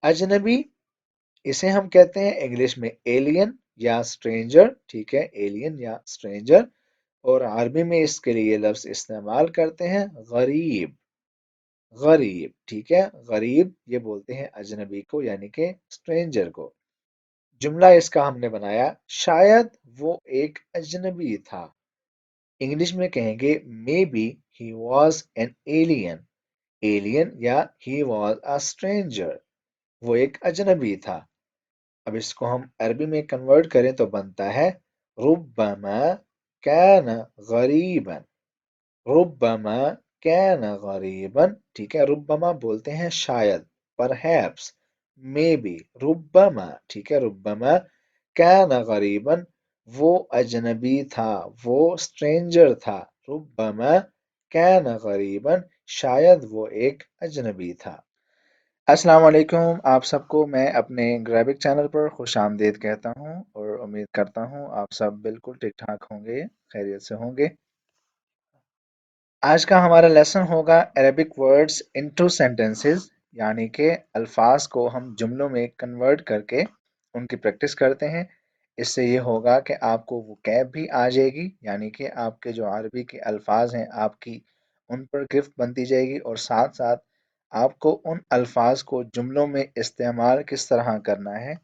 अजनबी इसे हम कहते हैं इंग्लिश में एलियन या स्ट्रेंजर, ठीक है, एलियन या स्ट्रेंजर। और अरबी में इसके लिए लफ्ज इस्तेमाल करते हैं गरीब, गरीब, ठीक है, गरीब ये बोलते हैं अजनबी को यानी कि स्ट्रेंजर को। जुमला इसका हमने बनाया, शायद वो एक अजनबी था। इंग्लिश में कहेंगे may be he was an alien, alien या ही वॉज अ स्ट्रेंजर, वो एक अजनबी था। अब इसको हम अरबी में कन्वर्ट करें तो बनता है रुब्बमा कान गरीबन, रुब्बमा कैन गरीबन, ठीक है, रुब्बमा बोलते हैं शायद, परहैप्स, मे बी, रुब्बमा, ठीक है, रुब्बमा कैन गरीबन, वो अजनबी था, वो स्ट्रेंजर था, रुब्बमा कैन गरीबन, शायद वो एक अजनबी था। अस्सलाम वालेकुम, आप सबको मैं अपने ग्राबिक चैनल पर खुश आमदीद कहता हूँ और उम्मीद करता हूँ आप सब बिल्कुल ठीक ठाक होंगे, खैरियत से होंगे। आज का हमारा लेसन होगा अरेबिक वर्ड्स इनटू सेंटेंसेस, यानी कि अल्फाज को हम जुमलों में कन्वर्ट करके उनकी प्रैक्टिस करते हैं। इससे ये होगा कि आपको वोकैब भी आ जाएगी, यानी कि आपके जो अरबी के अल्फाज हैं आपकी उन पर गिरफ्त बनती जाएगी, और साथ साथ आपको उन अल्फाज को जुमलों में इस्तेमाल किस तरह करना है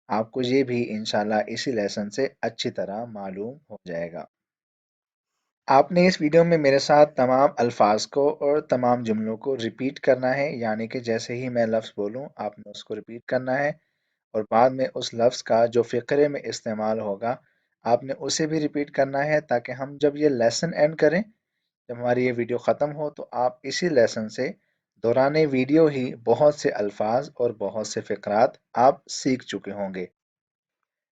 आपको ये भी इंशाल्लाह इसी लेसन से अच्छी तरह मालूम हो जाएगा। आपने इस वीडियो में मेरे साथ तमाम अल्फाज को और तमाम जुमलों को रिपीट करना है, यानी कि जैसे ही मैं लफ्ज़ बोलूँ आपने उसको रिपीट करना है, और बाद में उस लफ्ज़ का जो फ़िक्रे में इस्तेमाल होगा आपने उसे भी रिपीट करना है, ताकि हम जब ये लेसन एंड करें, जब हमारी ये वीडियो ख़त्म हो तो आप इसी लेसन से दौरान वीडियो ही बहुत से अल्फाज और बहुत से फ़िक्रात आप सीख चुके होंगे।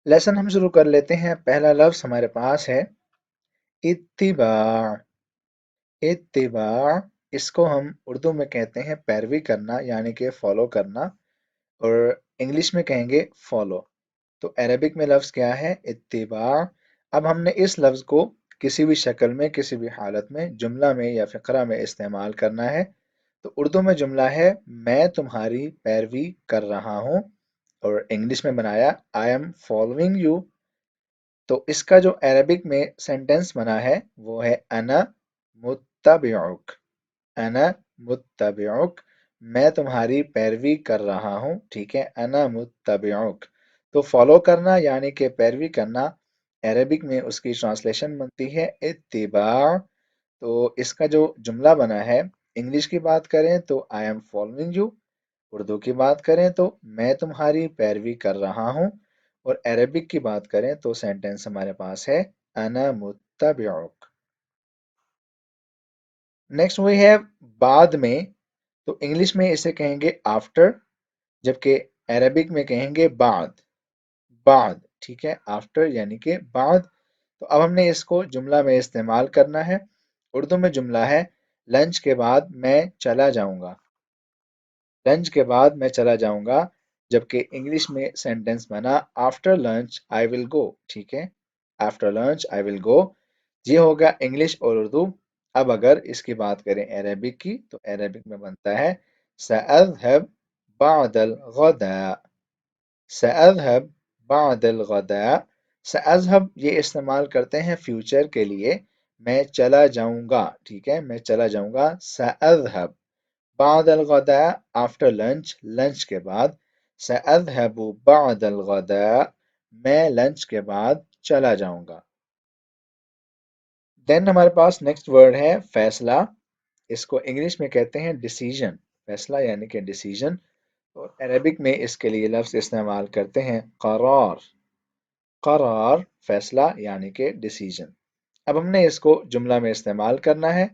लेसन हम शुरू कर लेते हैं। पहला लफ्ज़ हमारे पास है इत्तिबा, इत्तिबा, इसको हम उर्दू में कहते हैं पैरवी करना, यानी कि फॉलो करना, और इंग्लिश में कहेंगे फॉलो। तो अरबिक में लफ्ज़ क्या है? इत्तिबा। अब हमने इस लफ्ज़ को किसी भी शक्ल में किसी भी हालत में जुमला में या फ़िक्रा में इस्तेमाल करना है। तो उर्दू में जुमला है मैं तुम्हारी पैरवी कर रहा हूँ, और इंग्लिश में बनाया आई एम फॉलोइंग यू। तो इसका जो अरबिक में सेंटेंस बना है वो है अना मुत्तबिउक, अना मुत्तबिउक, मैं तुम्हारी पैरवी कर रहा हूँ, ठीक है, अना मुत्तबिउक। तो फॉलो करना यानी कि पैरवी करना, अरबिक में उसकी ट्रांसलेशन बनती है इत्तिबा। तो इसका जो जुमला बना है, इंग्लिश की बात करें तो I am following you, Urdu की बात करें तो मैं तुम्हारी पैरवी कर रहा हूँ, और अरबिक की बात करें तो सेंटेंस हमारे पास है अना मुत्तबिउक। नेक्स्ट वही है बाद में। तो इंग्लिश में इसे कहेंगे आफ्टर, जबकि अरबिक में कहेंगे बाद, बाद, ठीक है, आफ्टर यानी कि बाद। तो अब हमने इसको जुमला में इस्तेमाल करना है। उर्दू में जुमला है लंच के बाद मैं चला जाऊंगा, लंच के बाद मैं चला जाऊंगा, जबकि इंग्लिश में सेंटेंस बना after lunch I will go, ठीक है, after lunch I will go. ये होगा इंग्लिश और उर्दू। अब अगर इसकी बात करें अरबिक की, तो अरबिक में बनता है सअज़हब बअदल गदा, सअज़हब बअदल गदा। सअज़हब ये इस्तेमाल करते हैं फ्यूचर के लिए, मैं चला जाऊंगा, ठीक है, मैं चला जाऊंगा, सअज़हब बअदल गदा, आफ्टर लंच, लंच के बाद, सअज़हबु बअदल गदा, मैं लंच के बाद चला जाऊंगा। देन हमारे पास नेक्स्ट वर्ड है फैसला, इसको इंग्लिश में कहते हैं डिसीजन, फैसला यानी कि डिसीजन, और अरबिक में इसके लिए लफ्ज़ इस्तेमाल करते हैं करार, करार, फैसला यानी कि डिसीजन। अब हमने इसको जुमला में इस्तेमाल करना है।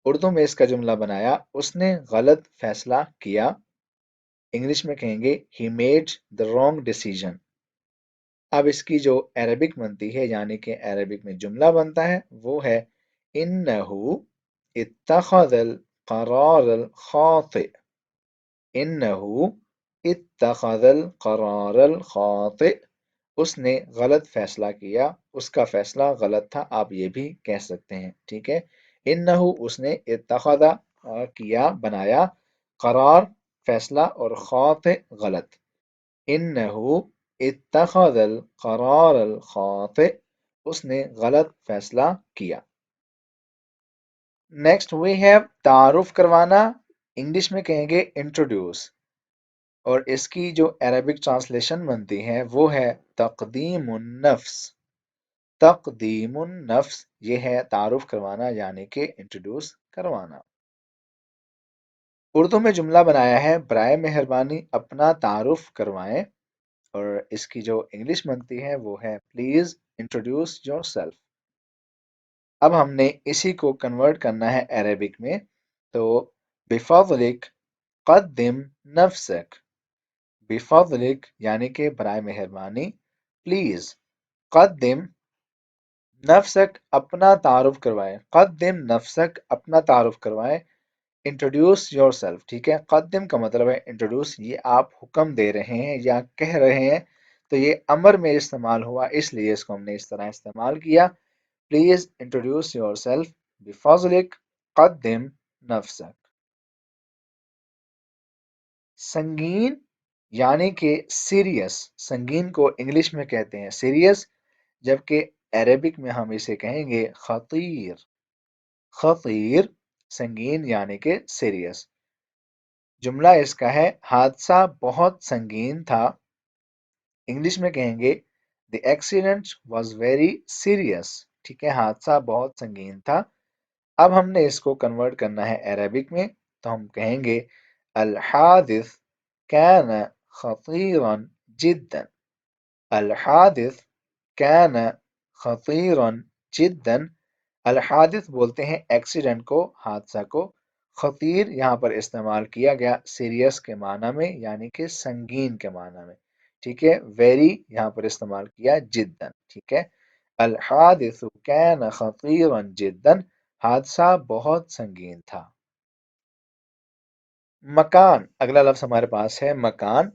उर्दू में इसका जुमला बनाया उसने गलत फैसला किया, इंग्लिश में कहेंगे he made the wrong decision. अब इसकी जो अरबिक बनती है, यानी कि अरबिक में जुमला बनता है वो है इन्नहु इत्तखज़ल क़रारल ख़ाति, इन्नहु इत्तखज़ल क़रारल ख़ाति, उसने गलत फैसला किया, उसका फैसला गलत था, आप ये भी कह सकते हैं, ठीक है। इन्नहु उसने, इत्तखज़ा किया बनाया, करार فیصلہ، اور خاطئ غلط. انہو اتخذ القرار الخاطئ، اس نے غلط فیصلہ کیا. نیکسٹ وی ہیو تعارف کروانا، انگلش میں کہیں گے انٹروڈیوس، اور اس کی جو عربک ٹرانسلیشن بنتی ہے وہ ہے تقدیم النفس. تقدیم النفس یہ ہے تعارف کروانا یعنی کہ انٹروڈیوس کروانا. اردو میں جملہ بنایا ہے برائے مہربانی اپنا تعارف کروائیں، اور اس کی جو انگلش بنتی ہے وہ ہے پلیز انٹروڈیوس یور سیلف. اب ہم نے اسی کو کنورٹ کرنا ہے عربک میں، تو بفضلک قدم نفسک. بفضلک یعنی کہ برائے مہربانی، پلیز قدم نفسک اپنا تعارف کروائیں. قدم نفسک اپنا تعارف کروائیں. انٹروڈیوس یور سیلف، ٹھیک ہے. قدم کا مطلب ہے انٹروڈیوس، یہ آپ حکم دے رہے ہیں یا کہہ رہے ہیں، تو یہ امر میں استعمال ہوا، اس لیے اس کو ہم نے اس طرح استعمال کیا. پلیز انٹروڈیوس یور سیلف بفضلک قدم نفسک. سنگین یعنی کہ سیریس، سنگین کو انگلش میں کہتے ہیں سیریس، جبکہ عربک میں ہم اسے کہیں گے خطیر. خطیر سنگین یعنی کہ سیریس. جملہ اس کا ہے حادثہ بہت سنگین تھا، انگلش میں کہیں گے دی ایکسیڈنٹ واز ویری سیریس. ٹھیک ہے، حادثہ بہت سنگین تھا. اب ہم نے اس کو کنورٹ کرنا ہے عربک میں، تو ہم کہیں گے الحادث كان خطيرا جدا. الحادث كان خطيرا جدا. الحادث بولتے ہیں ایکسیڈنٹ کو، حادثہ کو. خطیر یہاں پر استعمال کیا گیا سیریس کے معنی میں یعنی کہ سنگین کے معنی میں. ٹھیک ہے، ویری یہاں پر استعمال کیا جدا. ٹھیک ہے، الحادث كان خطيرا جدا، حادثہ بہت سنگین تھا. مکان اگلا لفظ ہمارے پاس ہے مکان.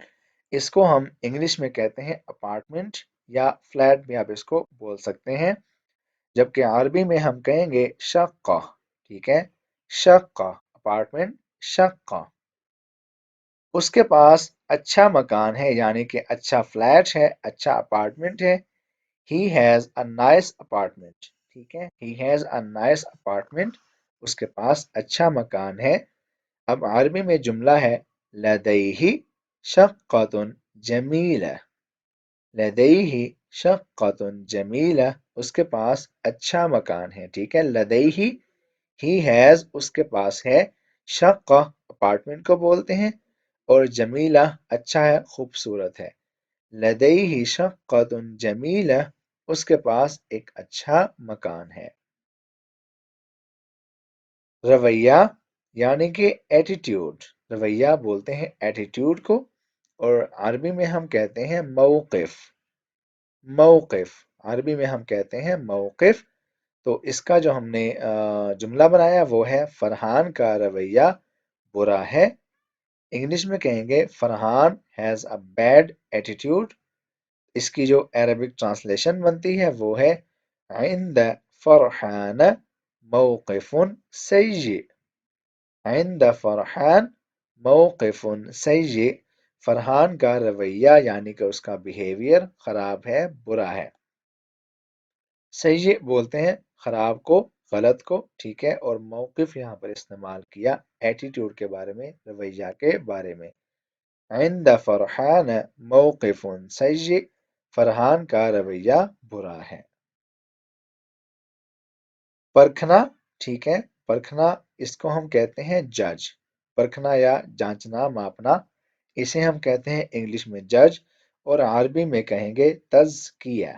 اس کو ہم انگلش میں کہتے ہیں اپارٹمنٹ یا فلیٹ بھی آپ اس کو بول سکتے ہیں، جبکہ عربی میں ہم کہیں گے شقہ. ٹھیک ہے، شقہ اپارٹمنٹ، شقہ. اس کے پاس اچھا مکان ہے یعنی کہ اچھا فلیٹ ہے، اچھا اپارٹمنٹ ہے. He has a nice apartment. ٹھیک ہے، he has a nice apartment. اس کے پاس اچھا مکان ہے. اب عربی میں جملہ ہے لدیہ شقۃ جمیلہ. لدیہ شقۃ جمیلہ، اس کے پاس اچھا مکان ہے. ٹھیک ہے، لدیہ ہی ہیز اس کے پاس ہے، شقہ اپارٹمنٹ کو بولتے ہیں، اور جمیلہ اچھا ہے، خوبصورت ہے. لدیہ شقۃ جمیلہ، اس کے پاس ایک اچھا مکان ہے. رویہ یعنی کہ ایٹیٹیوڈ، رویہ بولتے ہیں ایٹیٹیوڈ کو، اور عربی میں ہم کہتے ہیں موقف. موقف عربی میں ہم کہتے ہیں موقف. تو اس کا جو ہم نے جملہ بنایا وہ ہے فرحان کا رویہ برا ہے. انگلش میں کہیں گے Farhan has a bad attitude. اس کی جو عربک ٹرانسلیشن بنتی ہے وہ ہے عند فرحان موقف سیء. عند فرحان موقف سیء، فرحان کا رویہ یعنی کہ اس کا بیہیویئر خراب ہے، برا ہے. سیء بولتے ہیں خراب کو، غلط کو. ٹھیک ہے، اور موقف یہاں پر استعمال کیا ایٹیٹیوڈ کے بارے میں، رویہ کے بارے میں. عند فرحان موقف سیء، فرحان کا رویہ برا ہے. پرکھنا، ٹھیک ہے، پرکھنا اس کو ہم کہتے ہیں جج. پرکھنا یا جانچنا، ماپنا، اسے ہم کہتے ہیں انگلش میں جج، اور عربی میں کہیں گے تزکیہ.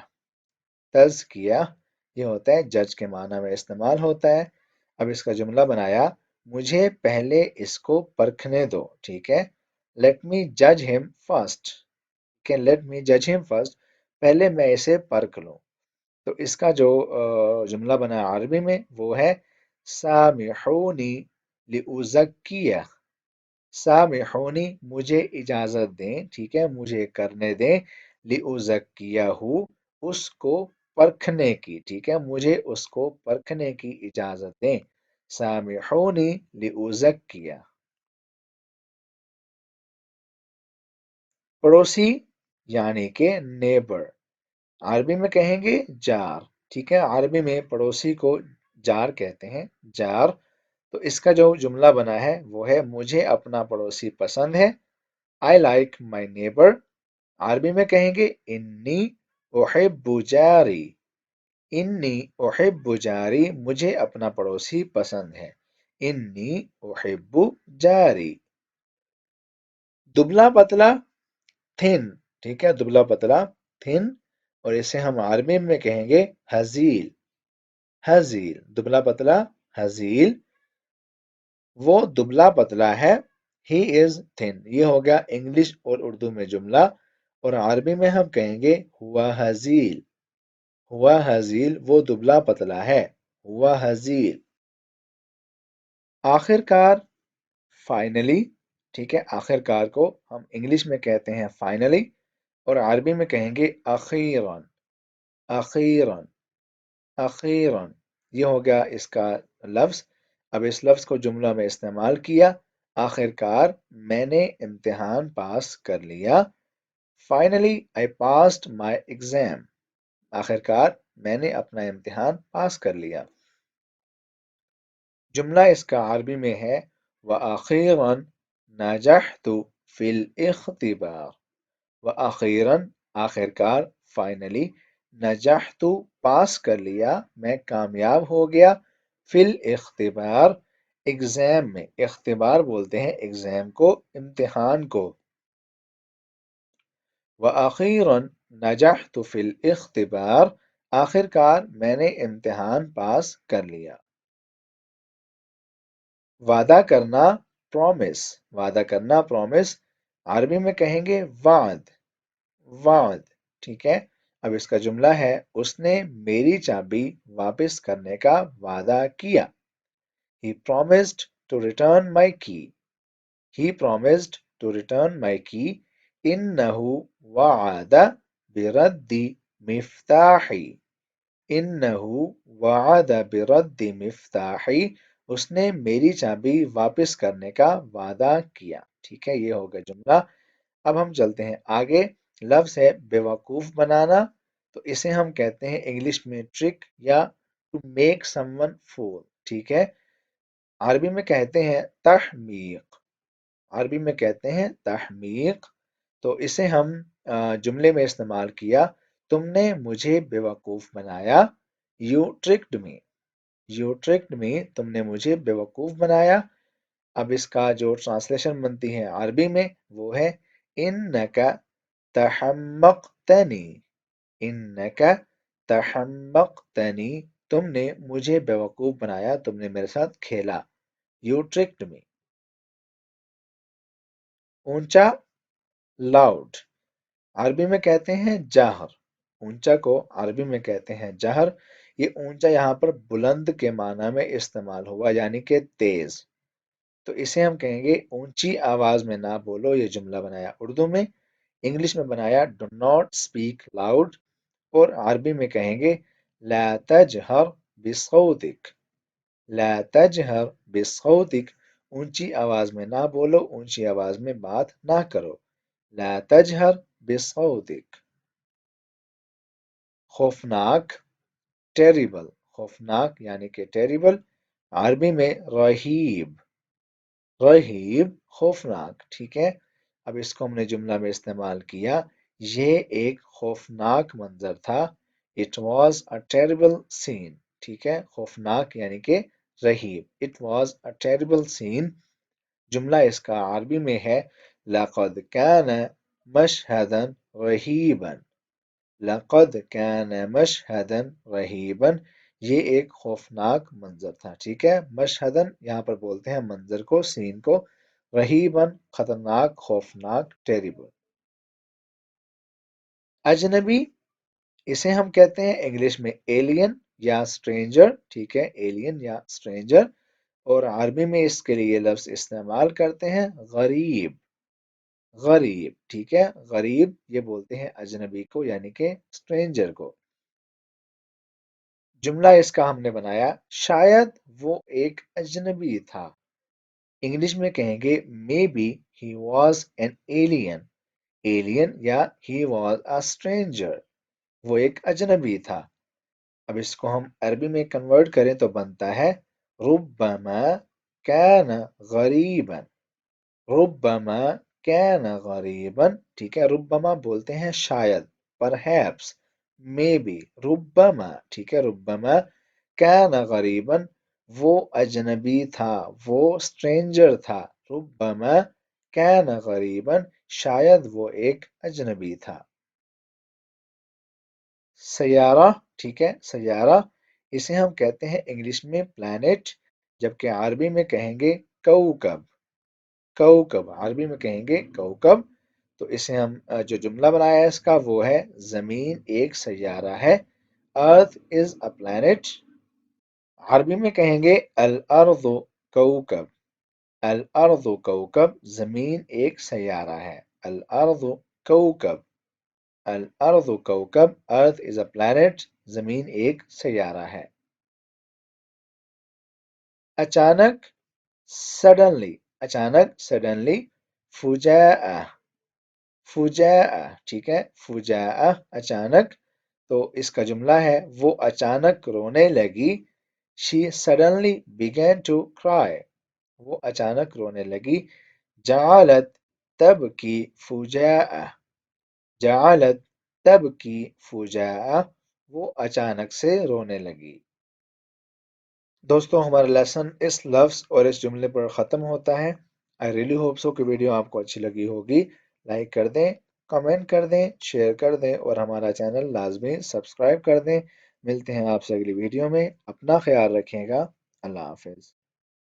تزکیہ یہ ہوتا ہے جج کے معنی میں استعمال ہوتا ہے. اب اس کا جملہ بنایا مجھے پہلے اس کو پرکھنے دو. ٹھیک ہے، لیٹ می جج ہم فرسٹ. لیٹ می جج ہم فرسٹ، پہلے میں اسے پرکھ لوں. تو اس کا جو جملہ بنا عربی میں وہ ہے سامحونی لأزکیہ. سامحونی مجھے اجازت دیں، ٹھیک ہے، مجھے کرنے دیں، لأزکیہ اس کو پرکھنے کی. ٹھیک ہے، مجھے اس کو پرکھنے کی اجازت دیں. سامحونی لأزکیہ. पड़ोसी यानी कि नेबर, अरबी में कहेंगे जार। ठीक है, अरबी में पड़ोसी को जार कहते हैं, जार। तो इसका जो जुमला बना है वो है मुझे अपना पड़ोसी पसंद है। I like my neighbour. अरबी में कहेंगे इन्नी उहिब्बु जारी, इन्नी उहिब्बु जारी, मुझे अपना पड़ोसी पसंद है। इन्नी उहिब्बु जारी। दुबला पतला थिन, ठीक है, दुबला पतला थिन, और इसे हम अरबी में कहेंगे हजील, हजील, दुबला पतला हजील। वो दुबला पतला है, ही इज थिन। ये हो गया इंग्लिश और उर्दू में जुमला। और अरबी में हम कहेंगे हुआ हजील, हुआ हजील, वो दुबला पतला है, हुआ हजील। आखिरकार, फाइनली, ठीक है, आखिरकार को हम इंग्लिश में कहते हैं फाइनली, और अरबी में कहेंगे अखीरन, अखीरन, अखीरन। ये हो गया इसका लफ्ज। अब इस लफ्ज को जुमला में इस्तेमाल किया। आखिरकार मैंने इम्तिहान पास कर लिया। Finally I passed my exam, आखिरकार मैंने अपना इम्तिहान पास कर लिया। जुमला इसका अरबी में है व अखीरन नजहतु फिल इख्तिबार, व अखीरन, आखिरकार, फाइनली, नजहतु, पास कर लिया, मैं कामयाब हो गया, फिल इख्तिबार, एग्जाम में। इख्तिबार बोलते हैं एग्जाम को, इम्तिहान को। व अखीरन नजहतु फिल इख्तिबार, आखिरकार मैंने इम्तिहान पास कर लिया। वादा करना, प्रॉमिस, वादा करना, प्रॉमिस, अरबी में कहेंगे वाद, वाद। ठीक है, अब इसका जुमला है उसने मेरी चाबी वापस करने का वादा किया। He promised to return my key. He promised to return my key. इन्नहु वअद बिरद्दि मिफ्ताही, इन्नहु वअद बिरद्दि मिफ्ताही, उसने मेरी चाबी वापस करने का वादा किया। ठीक है, ये हो गया जुमला। अब हम चलते हैं आगे। लफ्ज है बेवकूफ बनाना। तो इसे हम कहते हैं इंग्लिश में ट्रिक या टू मेक समवन फूल। ठीक है, अरबी में कहते हैं तहमीक, अरबी में कहते हैं तहमीक। तो इसे हम जुमले में इस्तेमाल किया। तुमने मुझे बेवकूफ बनाया। You tricked me, you tricked me, तुमने मुझे बेवकूफ बनाया। अब इसका जो ट्रांसलेशन बनती है अरबी में वो है इन्नका तहम्मक्तनी, इन्नका तहम्मक्तनी, तुमने मुझे बेवकूफ बनाया, तुमने मेरे साथ खेला। यू ट्रिक्ड मी। ऊंचा, लाउड, अरबी में कहते हैं जहर। ऊंचा को अरबी में कहते हैं जहर। ये ऊंचा यहाँ पर बुलंद के माना में इस्तेमाल हुआ, यानी कि तेज। तो इसे हम कहेंगे ऊंची आवाज में ना बोलो। ये जुमला बनाया उर्दू में, इंग्लिश में बनाया डू नॉट स्पीक लाउड, और अरबी में कहेंगे ला तजहर बिसौतिक, ला तजहर बिसौतिक, ऊंची आवाज में ना बोलो, ऊंची आवाज में बात ना करो। ला तजहर बिसौतिक। खौफनाक, टेरिबल, खौफनाक यानी कि टेरिबल, अरबी में रहीब, रहीब, खौफनाक। ठीक है, अब इसको हमने जुमला में इस्तेमाल किया। ये एक खौफनाक मंजर था। It was a terrible scene. ठीक है, खौफनाक यानी कि रहीब, it was a terrible scene. जुमला इसका अरबी में है लक़द कान मशहदन रहीबन, लक़द कान मशहदन रहीबन, ये एक खौफनाक मंजर था। ठीक है, मशहदन यहाँ पर बोलते हैं मंजर को, सीन को, रहीबन खतरनाक, खौफनाक, टेरिबल। अजनबी, इसे हम कहते हैं इंग्लिश में एलियन या स्ट्रेंजर। ठीक है, एलियन या स्ट्रेंजर। और अरबी में इसके लिए लफ्ज इस्तेमाल करते हैं गरीब, गरीब। ठीक है, गरीब, ये बोलते हैं अजनबी को, यानी कि स्ट्रेंजर को। जुमला इसका हमने बनाया शायद वो एक अजनबी था। इंग्लिश में कहेंगे may be he was an alien, alien या he was a stranger, वो एक अजनबी था। अब इसको हम अरबी में कन्वर्ट करें तो बनता है रुब्बमा कान गरीबन, रुब्बमा कान गरीबन। ठीक है, रुब्बमा बोलते हैं शायद, परहैप्स, मे बी, रुब्बमा। ठीक है, रुब्बमा कान गरीबन, वो अजनबी था, वो स्ट्रेंजर था। रुब्बमा कान गरीबन, शायद वो एक अजनबी था। सैयारा, ठीक है, सैयारा, इसे हम कहते हैं इंग्लिश में प्लैनेट, जबकि अरबी में कहेंगे कौकब। कौकब, अरबी में कहेंगे कौकब। तो इसे हम जो जुमला बनाया है इसका वो है जमीन एक सैयारा है। अर्थ इज अ प्लैनेट। अरबी में कहेंगे अल अर्दु कौकब। अल अर्दु कौकब, जमीन एक सैयारा है। अल अर्दु कौकब, अल अर्दु कौकब, अर्थ इज अ प्लैनेट, जमीन एक सैयारा है। अचानक, सडनली, अचानक, सडनली। फुजाअ, फुजाअ, ठीक है, फुजाअ, अचानक। तो इसका जुमला है वो अचानक रोने लगी। She suddenly began to cry, वो अचानक रोने लगी। जालत तबकी फुजाअ, जालत तबकी फुजाअ, वो अचानक से रोने लगी। दोस्तों, हमारा लेसन इस लफ्ज़ और इस जुमले पर ख़त्म होता है। आई रियली होप सो कि वीडियो आपको अच्छी लगी होगी। लाइक कर दें, कमेंट कर दें, शेयर कर दें और हमारा चैनल लाजमी सब्सक्राइब कर दें। मिलते हैं आपसे अगली वीडियो में। अपना ख्याल रखिएगा। अल्लाह हाफिज़।